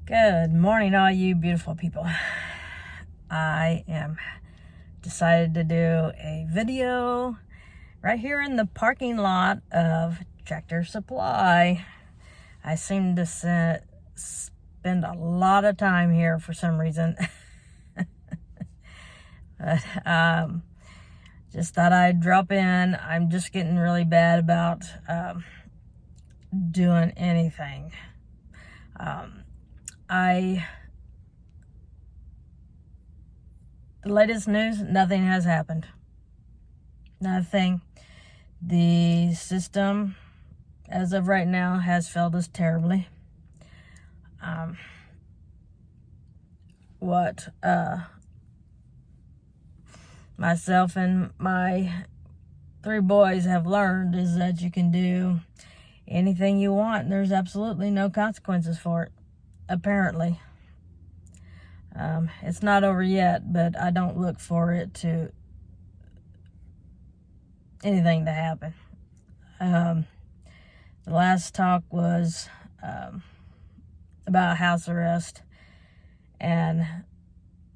Good morning, all you beautiful people. I am decided to do a video right here in the parking lot of Tractor Supply. I seem to spend a lot of time here for some reason. But just thought I'd drop in. I'm just getting really bad about doing anything. The latest news, nothing has happened. Nothing. The system, as of right now, has failed us terribly. What myself and my 3 boys have learned is that you can do anything you want and there's absolutely no consequences for it, apparently. It's not over yet, but I don't look for anything to happen. The last talk was about house arrest, and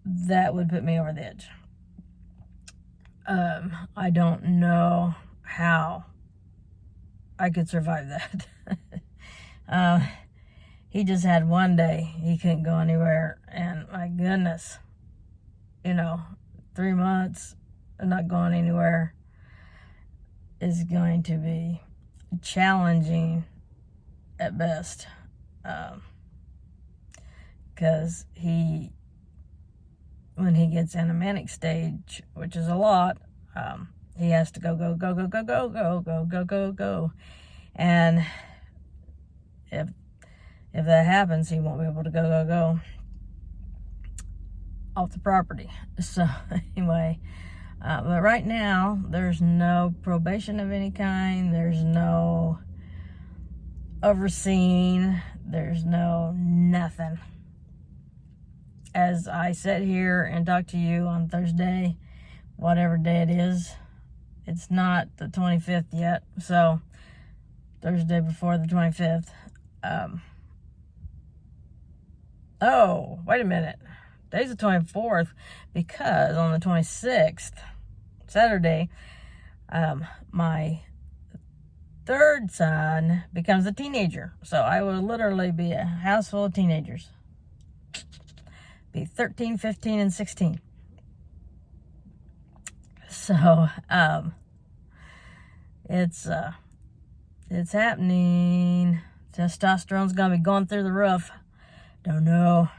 that would put me over the edge. I don't know how I could survive that. He just had one day he couldn't go anywhere, and my goodness, 3 months of not going anywhere is going to be challenging at best, because when he gets in a manic stage, which is a lot, he has to go, and if that happens, he won't be able to go off the property. So anyway, but right now, there's no probation of any kind. There's no overseeing. There's no nothing. As I sit here and talk to you on Thursday, whatever day it is, it's not the 25th yet. So Thursday before the 25th. Oh, wait a minute. Today's the 24th, because on the 26th, Saturday, my 3rd son becomes a teenager. So I will literally be a house full of teenagers. Be 13, 15, and 16. So, it's happening. Testosterone's gonna be going through the roof. Don't know.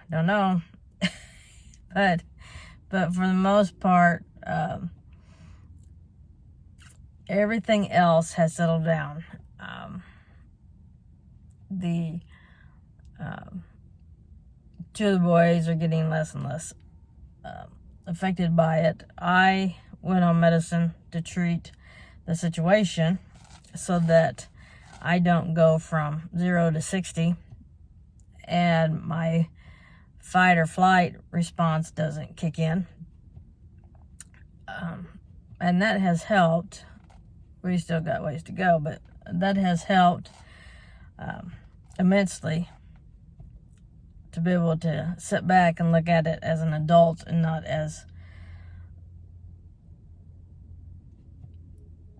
but for the most part, everything else has settled down. The 2 of the boys are getting less and less affected by it. I went on medicine to treat the situation so that I don't go from 0 to 60 and my fight or flight response doesn't kick in. And that has helped. We still got ways to go, but that has helped immensely to be able to sit back and look at it as an adult and not as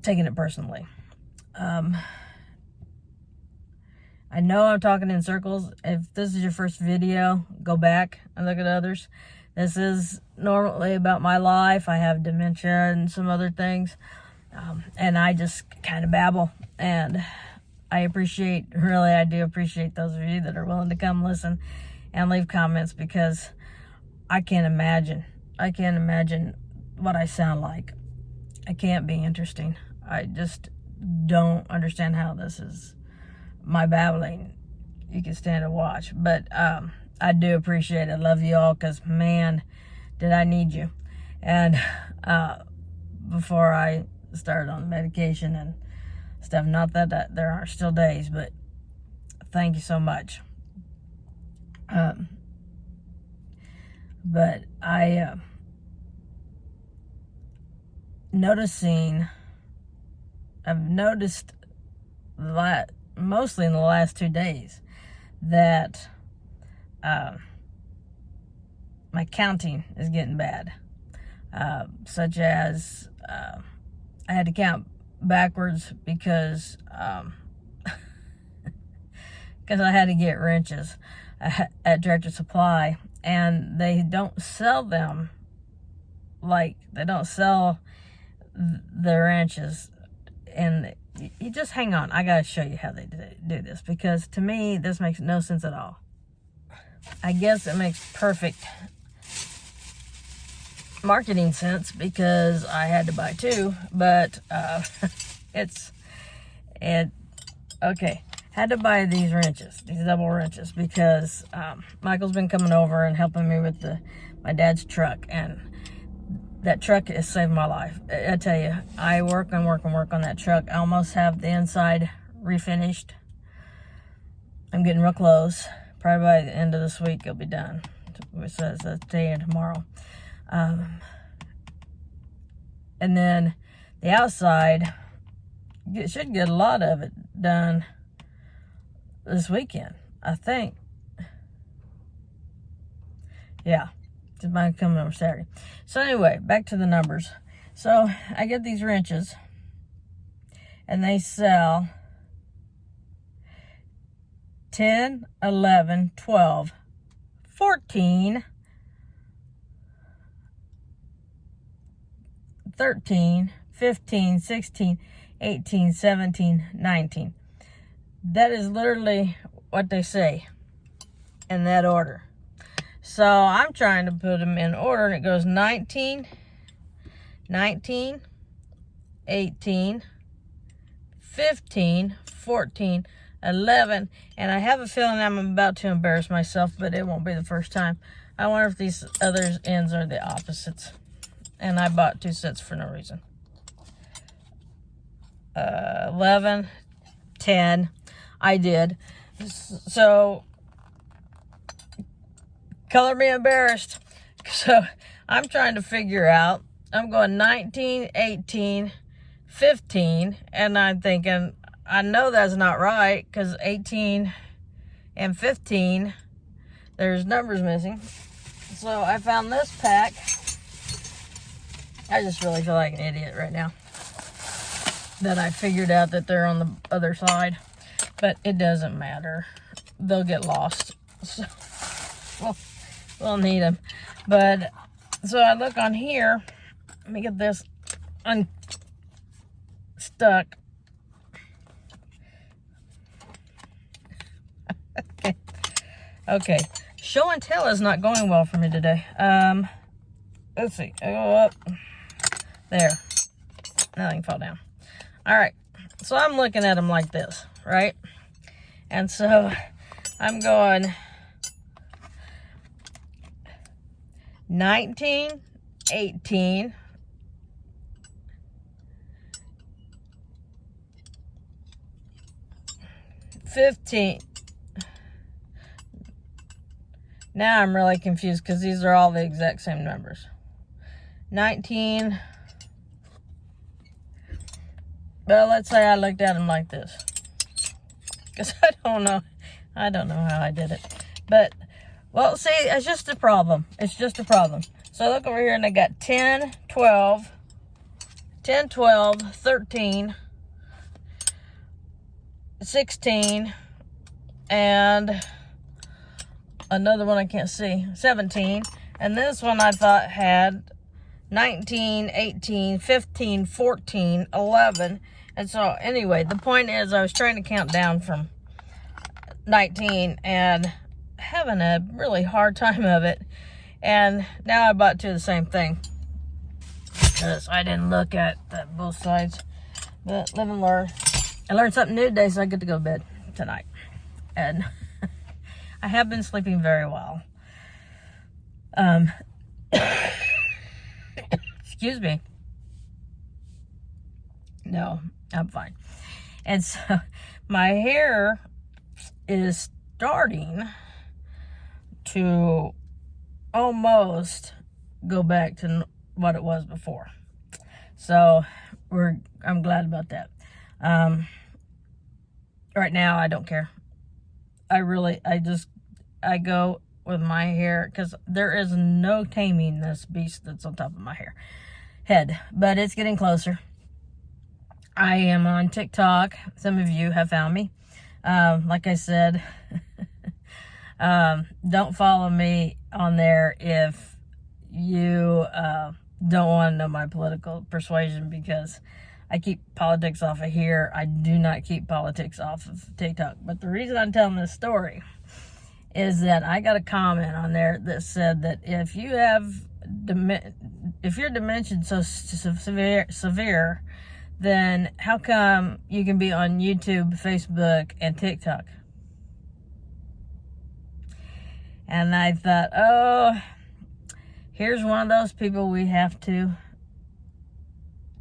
taking it personally. I know I'm talking in circles. If this is your first video, go back and look at others. This is normally about my life. I have dementia and some other things. And I just kind of babble. And I do appreciate those of you that are willing to come listen and leave comments, because I can't imagine what I sound like. I can't be interesting. I just don't understand how this is my babbling you can stand to watch. But I do appreciate it. I love you all, because man, did I need you. And before I started on medication and stuff, not that there are still days, but thank you so much. But I I've noticed mostly in the last 2 days that my counting is getting bad. Such as I had to count backwards because I had to get wrenches at Tractor Supply, and they don't sell them. Like, they don't sell the wrenches. And you just hang on. I gotta show you how they do this, because to me this makes no sense at all. I guess it makes perfect marketing sense because I had to buy two, but okay. Had to buy these wrenches, these double wrenches, because Michael's been coming over and helping me with my dad's truck, and that truck has saved my life. I tell you, I work on that truck. I almost have the inside refinished. I'm getting real close. Probably by the end of this week it'll be done. It says today and tomorrow. And then the outside, you should get a lot of it done this weekend, I think. Yeah, just mine coming over Saturday. So anyway, back to the numbers. So I get these wrenches, and they sell 10, 11, 12, 14, 13, 15, 16, 18, 17, 19. That is literally what they say in that order. So I'm trying to put them in order, and it goes 19, 19, 18, 15, 14, 11, and I have a feeling I'm about to embarrass myself, but it won't be the first time. I wonder if these other ends are the opposites, and I bought two sets for no reason. 11, 10, I did. So, color me embarrassed. So, I'm trying to figure out, I'm going 19, 18, 15, and I'm thinking, I know that's not right, because 18 and 15, there's numbers missing. So I found this pack. I just really feel like an idiot right now that I figured out that they're on the other side, but it doesn't matter. They'll get lost. So, we'll need them. But, so I look on here. Let me get this unstuck. Okay, show and tell is not going well for me today. Let's see. I go up. There. Nothing fall down. All right. So I'm looking at them like this, right? And so I'm going 19, 18, 15. Now I'm really confused because these are all the exact same numbers. 19. Well, let's say I looked at them like this, because I don't know how I did it. But, well, see, it's just a problem. It's just a problem. So I look over here and I got 10, 12, 10, 12, 13, 16, and another one I can't see, 17. And this one I thought had 19, 18, 15, 14, 11. And so anyway, the point is I was trying to count down from 19 and having a really hard time of it. And now I bought two of the same thing, because I didn't look at both sides. But live and learn. I learned something new today, so I get to go to bed tonight. And I have been sleeping very well. Excuse me. No, I'm fine. And so my hair is starting to almost go back to what it was before. So I'm glad about that. Right now I don't care. I go with my hair, because there is no taming this beast that's on top of my head, but it's getting closer. I am on TikTok. Some of you have found me. Like I said, don't follow me on there if you don't want to know my political persuasion, because I keep politics off of here. I do not keep politics off of TikTok. But the reason I'm telling this story is that I got a comment on there that said that if you have if your dementia is so severe, then how come you can be on YouTube, Facebook, and TikTok? And I thought, oh, here's one of those people we have to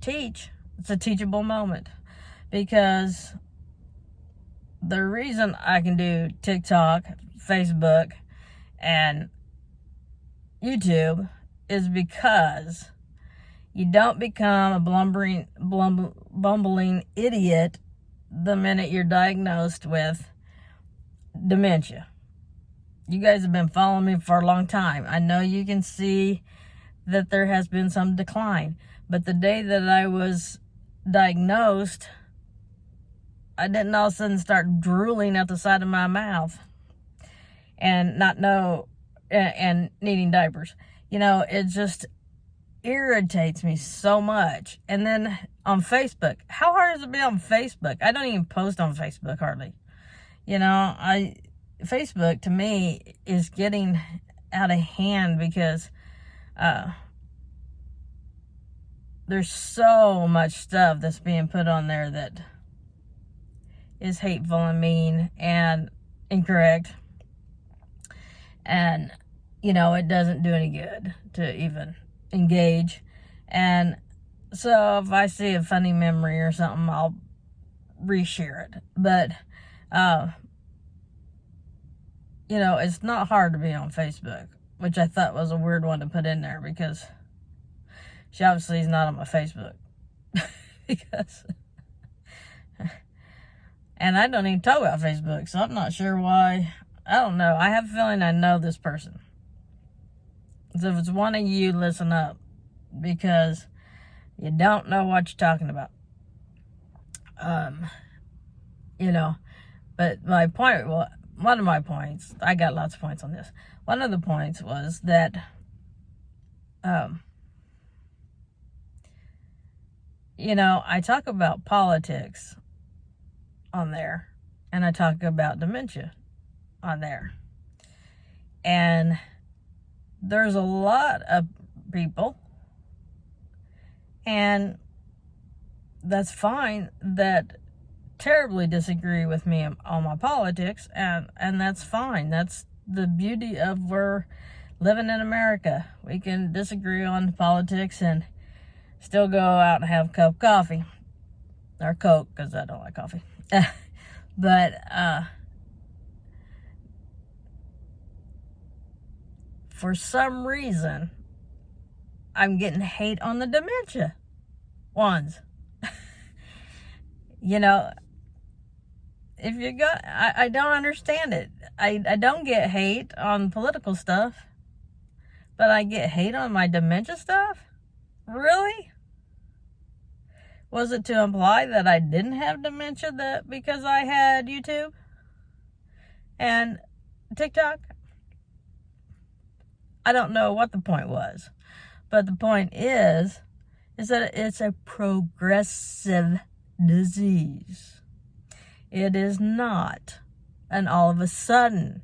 teach. It's a teachable moment. Because the reason I can do TikTok, Facebook, and YouTube is because you don't become a bumbling idiot the minute you're diagnosed with dementia. You guys have been following me for a long time. I know you can see that there has been some decline. But the day that I was diagnosed, I didn't all of a sudden start drooling out the side of my mouth and not know, and needing diapers. It just irritates me so much. And then on Facebook, how hard is it to be on Facebook? I don't even post on Facebook hardly. Facebook to me is getting out of hand because there's so much stuff that's being put on there that is hateful and mean and incorrect. And, it doesn't do any good to even engage. And so if I see a funny memory or something, I'll reshare it. But, it's not hard to be on Facebook, which I thought was a weird one to put in there because she obviously is not on my Facebook. Because, and I don't even talk about Facebook, so I'm not sure why. I don't know. I have a feeling I know this person. So if it's one of you, listen up, because you don't know what you're talking about. But my point, well, one of my points, I got lots of points on this. One of the points was that, I talk about politics on there, and I talk about dementia on there. And there's a lot of people, and that's fine, that terribly disagree with me on my politics, and that's fine. That's the beauty of we're living in America. We can disagree on politics and still go out and have a cup of coffee or Coke, because I don't like coffee. But for some reason, I'm getting hate on the dementia ones. If you got, I don't understand it. I don't get hate on political stuff, but I get hate on my dementia stuff? Really? Was it to imply that I didn't have dementia because I had YouTube and TikTok? I don't know what the point was, but the point is that it's a progressive disease. It is not an all of a sudden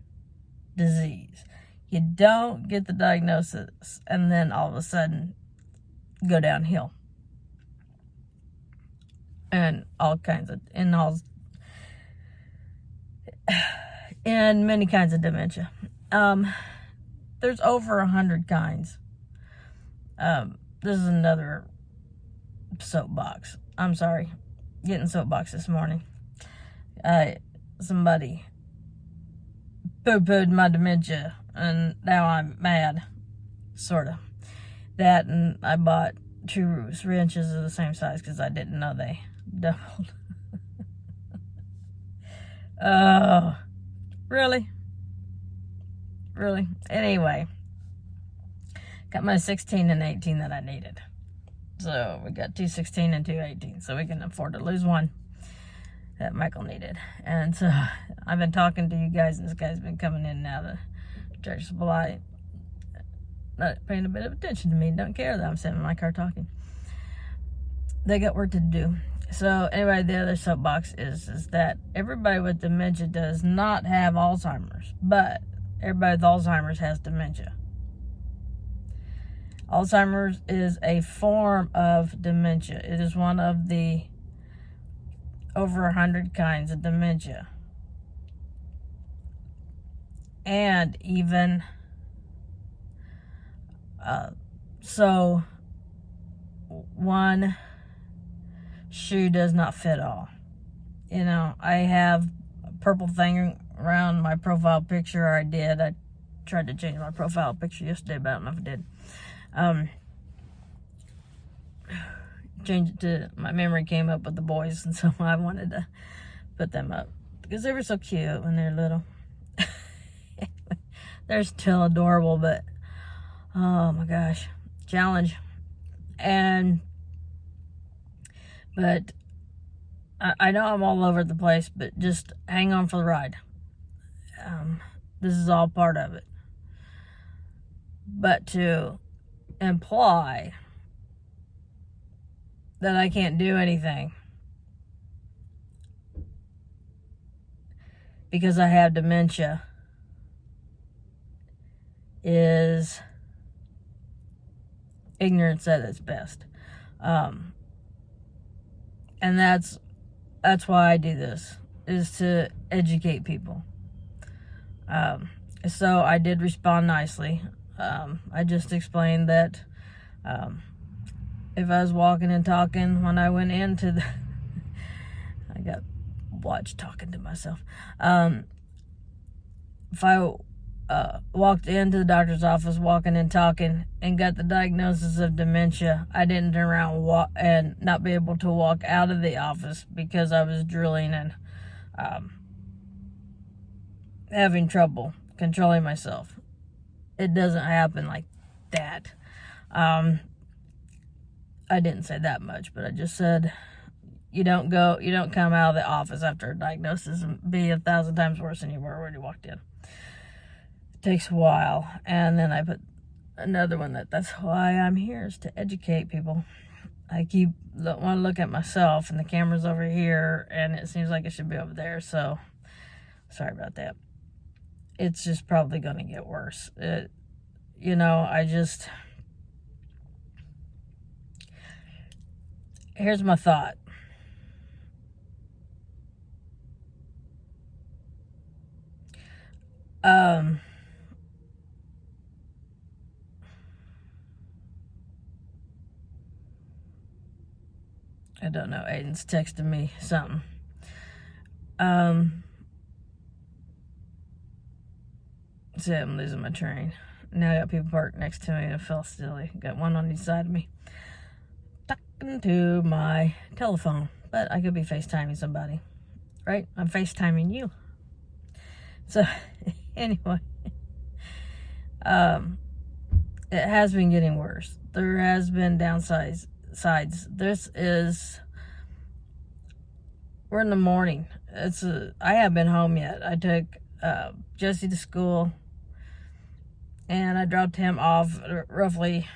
disease. You don't get the diagnosis and then all of a sudden go downhill. And many kinds of dementia. There's over 100 kinds. This is another soapbox. I'm sorry, getting soapbox this morning. Somebody poo-pooed my dementia, and now I'm mad, sort of. That, and I bought 2 wrenches of the same size because I didn't know they doubled. Oh, really? Really? Anyway, got my 16 and 18 that I needed. So we got 216 and 218, so we can afford to lose one that Michael needed. And so I've been talking to you guys, and this guy's been coming in now to Church Supply, not paying a bit of attention to me. Don't care that I'm sitting in my car talking. They got work to do. So anyway, the other soapbox is that everybody with dementia does not have Alzheimer's, but everybody with Alzheimer's has dementia. Alzheimer's is a form of dementia. It is one of the over 100 kinds of dementia. And even so one shoe does not fit all. You know, I have a purple thing around my profile picture. I tried to change my profile picture yesterday, but I don't know if I did. Changed it to, my memory came up with the boys, and so I wanted to put them up because they were so cute when they're little. They're still adorable, but oh my gosh, challenge. But I know I'm all over the place, but just hang on for the ride. This is all part of it. But to imply that I can't do anything because I have dementia is ignorance at its best. And that's why I do this, is to educate people. So I did respond nicely. I just explained that if I was walking and talking when I went into the I got watched talking to myself. If I walked into the doctor's office walking and talking and got the diagnosis of dementia, I didn't turn around and not be able to walk out of the office because I was drooling and having trouble controlling myself. It doesn't happen like that. I didn't say that much, but I just said you don't come out of the office after a diagnosis and be 1,000 times worse than you were when you walked in. It takes a while. And then I put another one that's why I'm here, is to educate people. I want to look at myself, and the camera's over here, and it seems like it should be over there, so sorry about that. It's just probably going to get worse. Here's my thought. I don't know. Aiden's texting me something. See, I'm losing my train. Now I got people parked next to me and I fell silly. Got one on each side of me. Talking to my telephone. But I could be FaceTiming somebody. Right? I'm FaceTiming you. So, anyway. It has been getting worse. There has been downsides. We're in the morning. I haven't been home yet. I took Jesse to school, and I dropped him off at roughly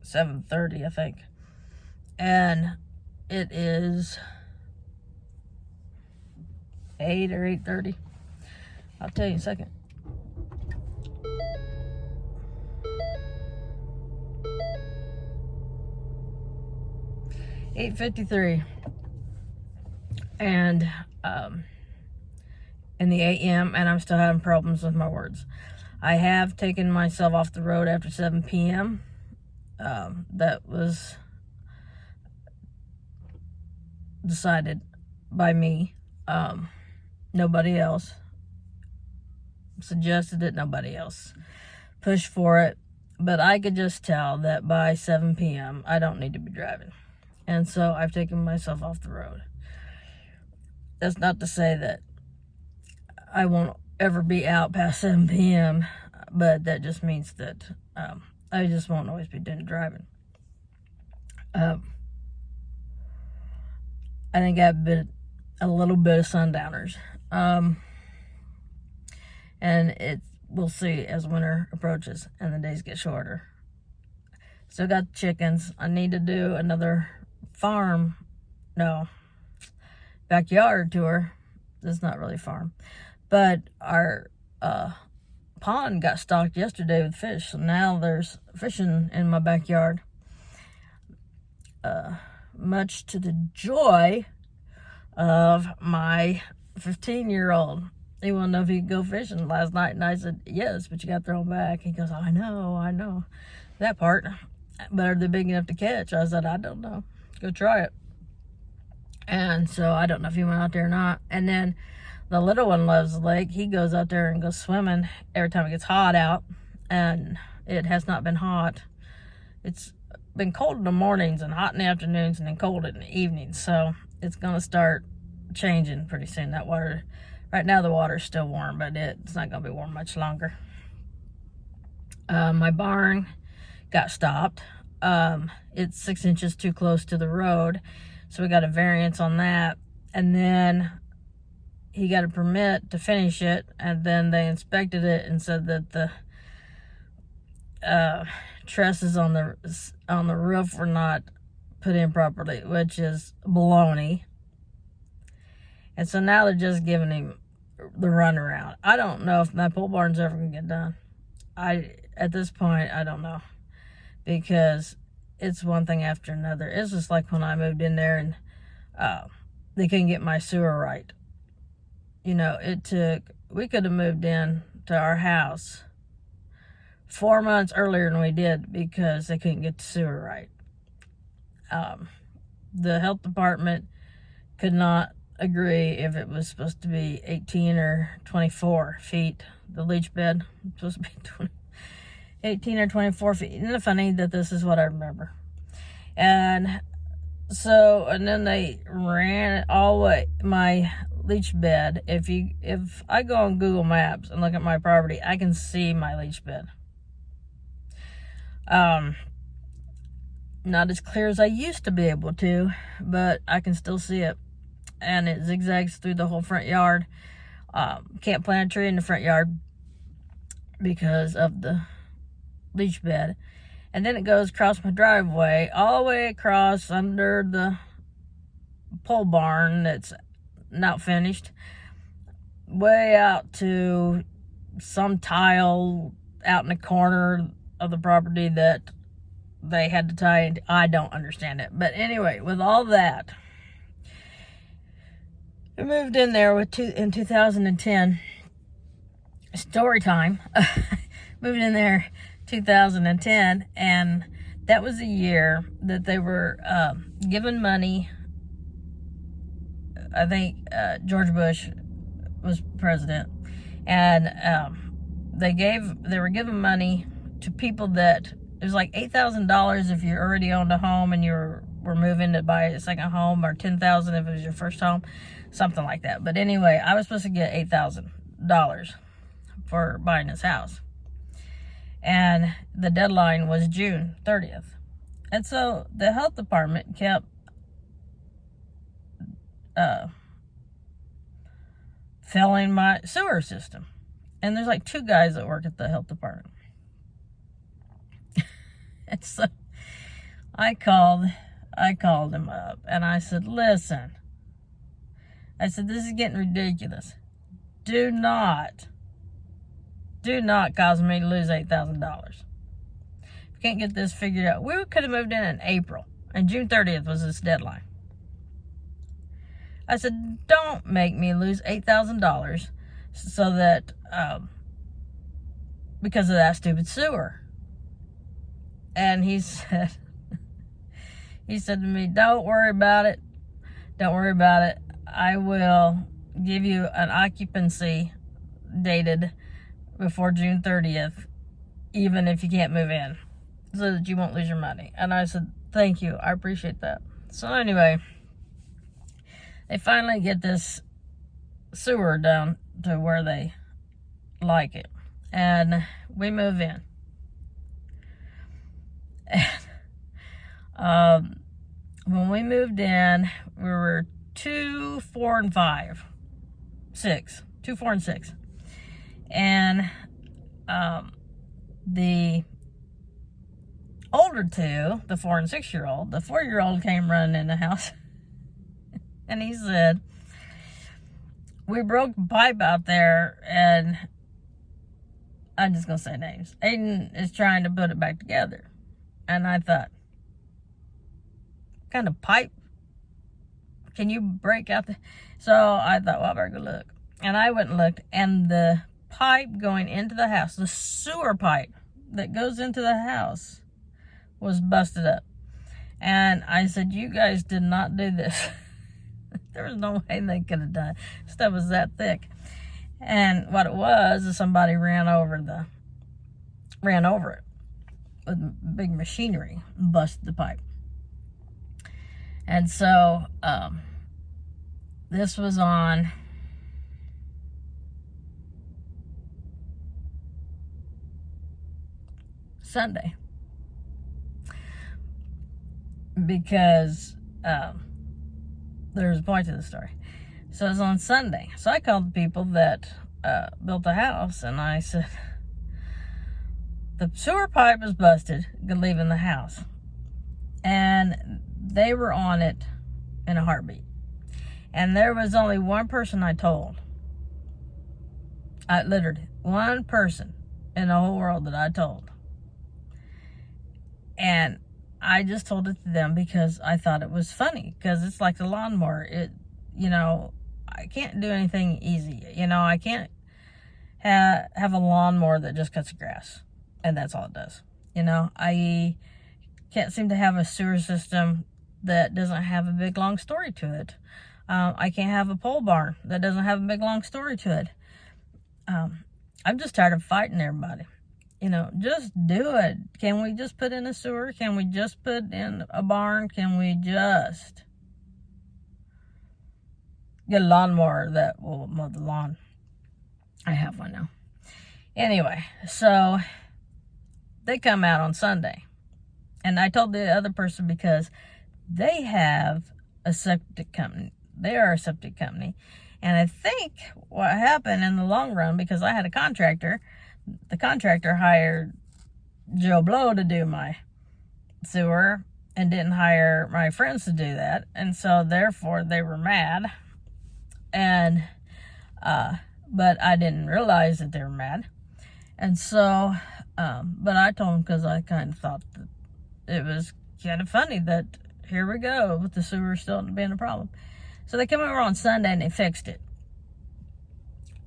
7:30, I think. And it is 8 or 8:30. I'll tell you in a second. $8:53, and in the AM, and I'm still having problems with my words. I have taken myself off the road after 7 p.m. That was decided by me. Nobody else suggested it. Nobody else pushed for it. But I could just tell that by 7 p.m. I don't need to be driving. And so I've taken myself off the road. That's not to say that I won't ever be out past 7 p.m., but that just means that I just won't always be doing driving. I think I've been a little bit of sundowners. And we'll see as winter approaches and the days get shorter. Still got chickens. I need to do another backyard tour. It's not really farm. But our pond got stocked yesterday with fish. So now there's fishing in my backyard. Much to the joy of my 15-year-old. He wanted to know if he could go fishing last night, and I said, yes, but you got thrown back. He goes, I know. That part. But are they big enough to catch? I said, I don't know. Go try it. And so I don't know if he went out there or not. And then the little one loves the lake. He goes out there and goes swimming every time it gets hot out. And it has not been hot. It's been cold in the mornings and hot in the afternoons and then cold in the evenings. So it's going to start changing pretty soon. That water, right now the water's still warm, but it's not going to be warm much longer. My barn got stopped. It's 6 inches too close to the road. So we got a variance on that. And then he got a permit to finish it. And then they inspected it and said that the trusses on the roof were not put in properly, which is baloney. And so now they're just giving him the runaround. I don't know if my pole barn's ever gonna get done. At this point, I don't know, because it's one thing after another. It's just like when I moved in there and they couldn't get my sewer right. We could have moved in to our house 4 months earlier than we did because they couldn't get the sewer right. The health department could not agree if it was supposed to be 18 or 24 feet. The leach bed was supposed to be 18 or 24 feet. Isn't it funny that this is what I remember? And then they ran it all the way. My leach bed, if I go on Google Maps and look at my property, I can see my leach bed. Not as clear as I used to be able to, but I can still see it. And it zigzags through the whole front yard. Can't plant a tree in the front yard because of the leach bed. And then it goes across my driveway, all the way across under the pole barn that's not finished, way out to some tile out in the corner of the property that they had to tie into. I don't understand it. But anyway, with all that, I moved in there in 2010. Story time. Moved in there 2010, and that was the year that they were given money. I think George Bush was president, and they were giving money to people that it was like $8,000 if you already owned a home and you were moving to buy a second home, or $10,000 if it was your first home, something like that. But anyway, I was supposed to get $8,000 for buying this house. And the deadline was June 30th. And so the health department kept filling my sewer system. And there's like 2 guys that work at the health department. And so I called him up and I said, listen, this is getting ridiculous. Do not cause me to lose $8,000. If you can't get this figured out, we could have moved in April, and June 30th was this deadline. I said, don't make me lose $8,000 so that, because of that stupid sewer. And he said to me, don't worry about it. I will give you an occupancy dated before June 30th, even if you can't move in, so that you won't lose your money. And I said, thank you. I appreciate that. So anyway, they finally get this sewer down to where they like it. and we move in. When we moved in, we were 2, 4, and 5. 6. 2, 4, and 6. And the older two, the 4 and 6-year-old, the 4-year-old came running in the house. And he said, we broke a pipe out there, and I'm just going to say names. Aiden is trying to put it back together. And I thought, what kind of pipe can you break out the... So I thought, well, I better go look. And I went and looked, and the pipe going into the house, the sewer pipe that goes into the house, was busted up. And I said, you guys did not do this. There was no way they could have done it. Stuff was that thick. And what it was is somebody ran over it with big machinery and busted the pipe. And so this was on Sunday, because there's a point to the story. So it was on Sunday. So I called the people that built the house, and I said, the sewer pipe is busted, leaving the house. And they were on it in a heartbeat. And there was only one person I told. Literally, one person in the whole world that I told. And I just told it to them because I thought it was funny. Because it's like the lawnmower. I can't do anything easy. I can't have a lawnmower that just cuts the grass. And that's all it does. I can't seem to have a sewer system that doesn't have a big, long story to it. I can't have a pole barn that doesn't have a big, long story to it. I'm just tired of fighting everybody. Just do it. Can we just put in a sewer? Can we just put in a barn? Can we just get a lawnmower that will mow the lawn? I have one now. Anyway, so they come out on Sunday. And I told the other person because they have a septic company. They are a septic company. And I think what happened in the long run, because I had a contractor, the contractor hired Joe Blow to do my sewer and didn't hire my friends to do that. And so therefore they were mad. And, but I didn't realize that they were mad. And so, but I told them because I kind of thought that it was kind of funny that here we go with the sewer still being a problem. So they came over on Sunday and they fixed it.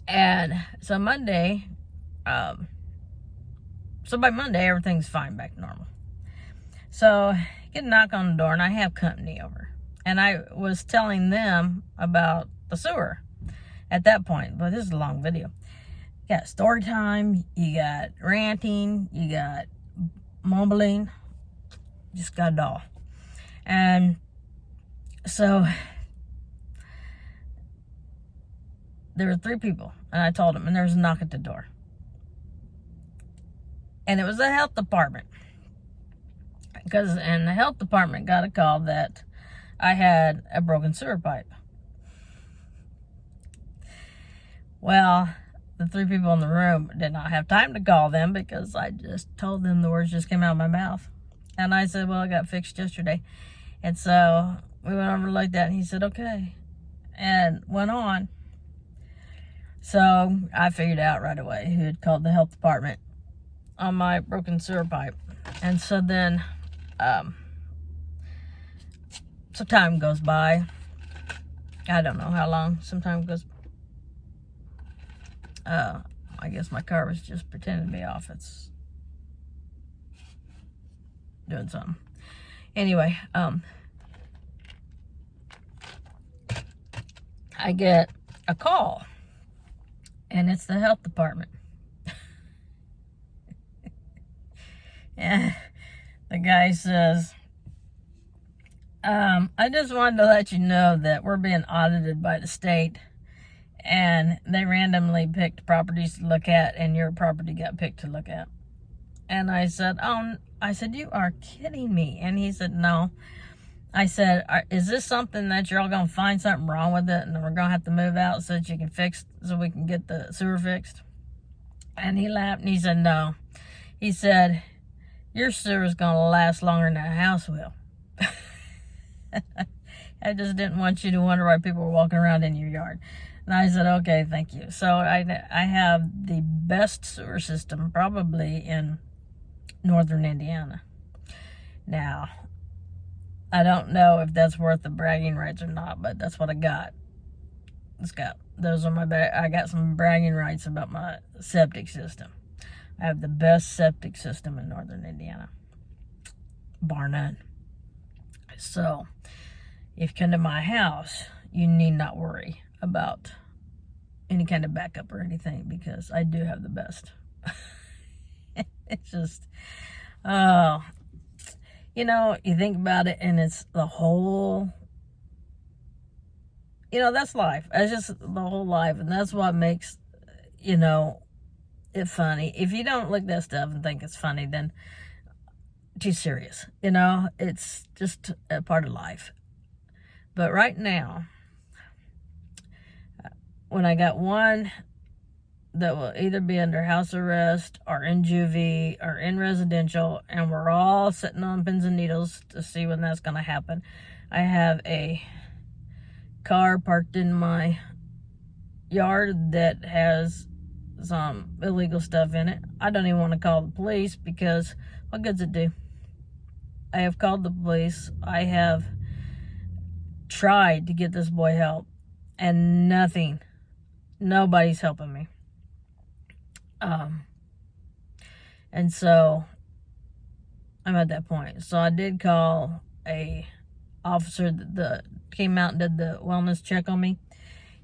And so Monday, so by Monday, everything's fine, back to normal. So I get a knock on the door and I have company over. And I was telling them about the sewer at that point. But this is a long video. You got story time, you got ranting, you got mumbling. Just got it all. And so there were 3 people, and I told them, and there was a knock at the door. And it was the health department. And the health department got a call that I had a broken sewer pipe. Well, the 3 people in the room did not have time to call them because I just told them the words just came out of my mouth. And I said, well, it got fixed yesterday. And so we went over like that, and he said, okay. And went on. So I figured out right away who had called the health department on my broken sewer pipe. And so then some time goes by. I don't know how long. Some time goes. I guess my car was just pretending to be off. It's doing something. Anyway, I get a call, and it's the health department. And the guy says, I just wanted to let you know that we're being audited by the state, and they randomly picked properties to look at, and your property got picked to look at. And I said, you are kidding me. And he said, no. I said, is this something that you're all going to find something wrong with it, and we're going to have to move out so that you can so we can get the sewer fixed? And he laughed and he said, no. He said, your sewer is going to last longer than a house will. I just didn't want you to wonder why people were walking around in your yard. And I said, okay, thank you. So I have the best sewer system probably in northern Indiana. Now, I don't know if that's worth the bragging rights or not, but that's what I got. I got some bragging rights about my septic system. I have the best septic system in northern Indiana, bar none. So, if you come to my house, you need not worry about any kind of backup or anything, because I do have the best. It's just, you think about it, and it's the whole, that's life. It's just the whole life, and that's what makes, it funny. If you don't look at that stuff and think it's funny, then too serious. It's just a part of life. But right now, when I got one that will either be under house arrest or in juvie or in residential, and we're all sitting on pins and needles to see when that's going to happen. I have a car parked in my yard that has some illegal stuff in it. I don't even want to call the police, because what good's it do? I have called the police. I have tried to get this boy help, and nothing. Nobody's helping me. And so I'm at that point. So I did call a officer that came out and did the wellness check on me.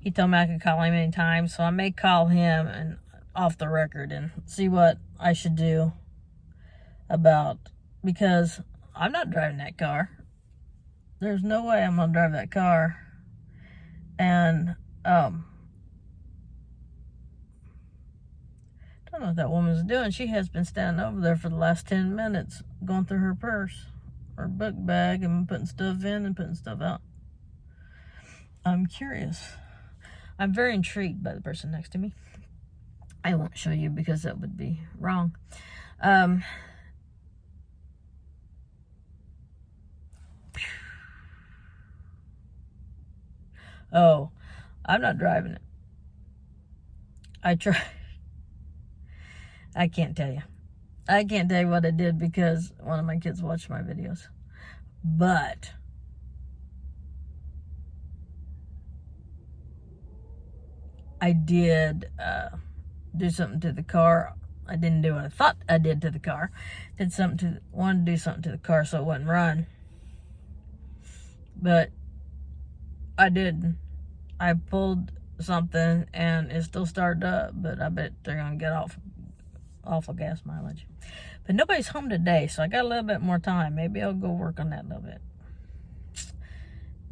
He told me I could call him anytime, so I may call him and off the record and see what I should do because I'm not driving that car. There's no way I'm gonna drive that car. And don't know what that woman's doing. She has been standing over there for the last 10 minutes, going through her purse, her book bag, and putting stuff in and putting stuff out. I'm curious. I'm very intrigued by the person next to me. I won't show you because that would be wrong. Oh, I'm not driving it. I can't tell you. I can't tell you what I did because one of my kids watched my videos. But I did do something to the car. I didn't do what I thought I did to the car. Wanted to do something to the car so it wouldn't run. But I didn't. I pulled something and it still started up, but I bet they're gonna get awful gas mileage. But nobody's home today, so I got a little bit more time. Maybe I'll go work on that a little bit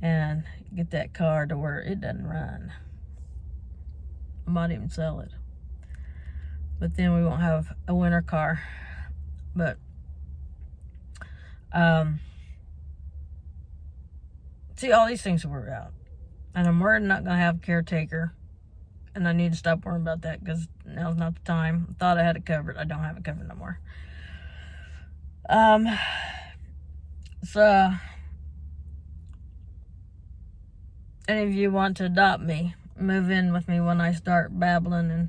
and get that car to where it doesn't run. I might even sell it, but then we won't have a winter car. But see, all these things work out, and I'm worried I'm not gonna have a caretaker, and I need to stop worrying about that because now's not the time. I thought I had it covered. I don't have it covered no more. So any of you want to adopt me, move in with me when I start babbling and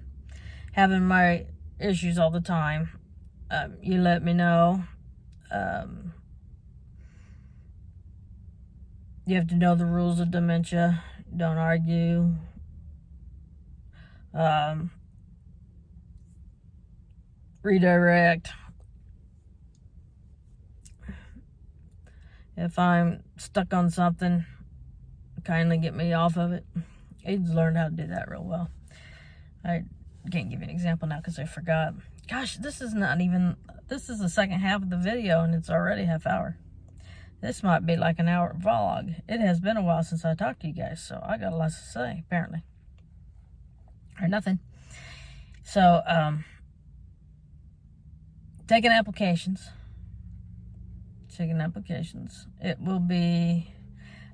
having my issues all the time, you let me know. You have to know the rules of dementia. Don't argue. Redirect. If I'm stuck on something, kindly get me off of it. Aiden's learned how to do that real well. I can't give you an example now because I forgot. Gosh, this is the second half of the video and it's already half hour. This might be like an hour vlog. It has been a while since I talked to you guys, so I got a lot to say, apparently. or nothing. So, taking applications. It will be,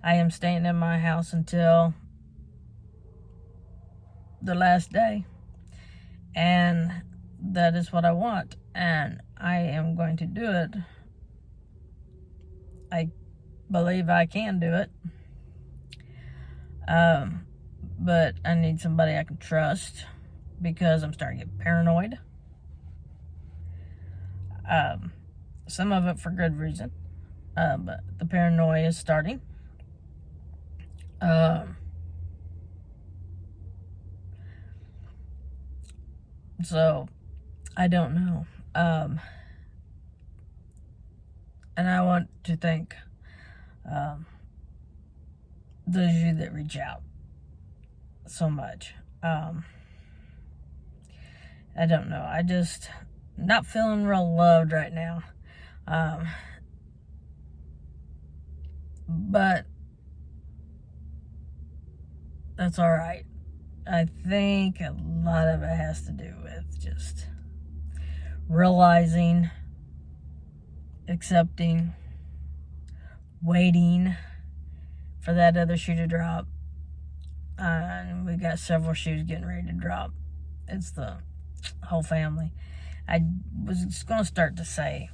I am staying in my house until the last day. And that is what I want. And I am going to do it. I believe I can do it. But I need somebody I can trust, because I'm starting to get paranoid. Some of it for good reason. But the paranoia is starting. So, I don't know. And I want to thank those of you that reach out so much. I don't know. I just not feeling real loved right now. But that's all right. I think a lot of it has to do with just realizing, accepting, waiting for that other shoe to drop. And we got several shoes getting ready to drop. It's the whole family. I was just going to start to say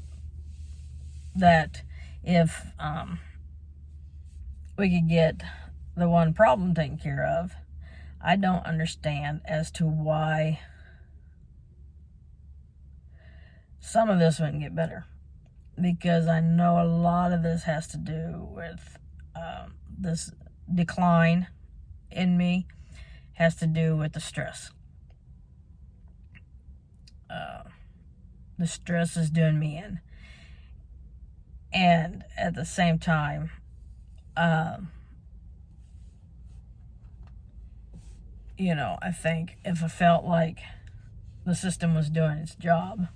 that if we could get the one problem taken care of, I don't understand as to why some of this wouldn't get better. Because I know a lot of this has to do with this decline in me, has to do with the stress. The stress is doing me in. And at the same time, I think if I felt like the system was doing its job,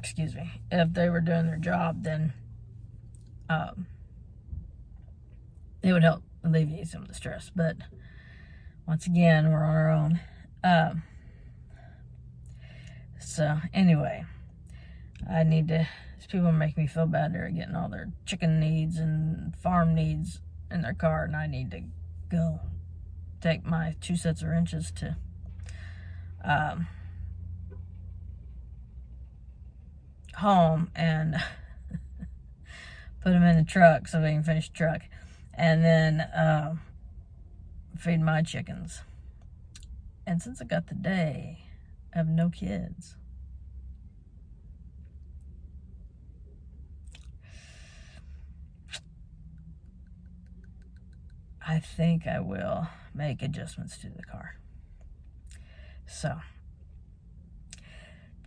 if they were doing their job, then it would help alleviate some of the stress. But once again, we're on our own. So anyway, these people make me feel bad. They're getting all their chicken needs and farm needs in their car, and I need to go take my 2 sets of wrenches to home and put them in the truck so we can finish the truck, and then feed my chickens. And since I got the day of no kids, I think I will make adjustments to the car. So,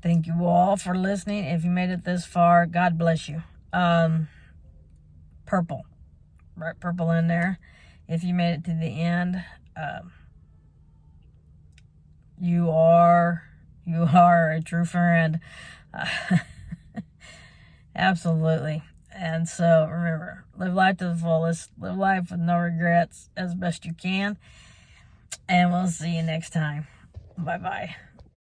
thank you all for listening. If you made it this far, God bless you. Purple. Right, purple in there. If you made it to the end, you are a true friend. Absolutely. And so remember, live life to the fullest. Live life with no regrets as best you can. And we'll see you next time. Bye-bye.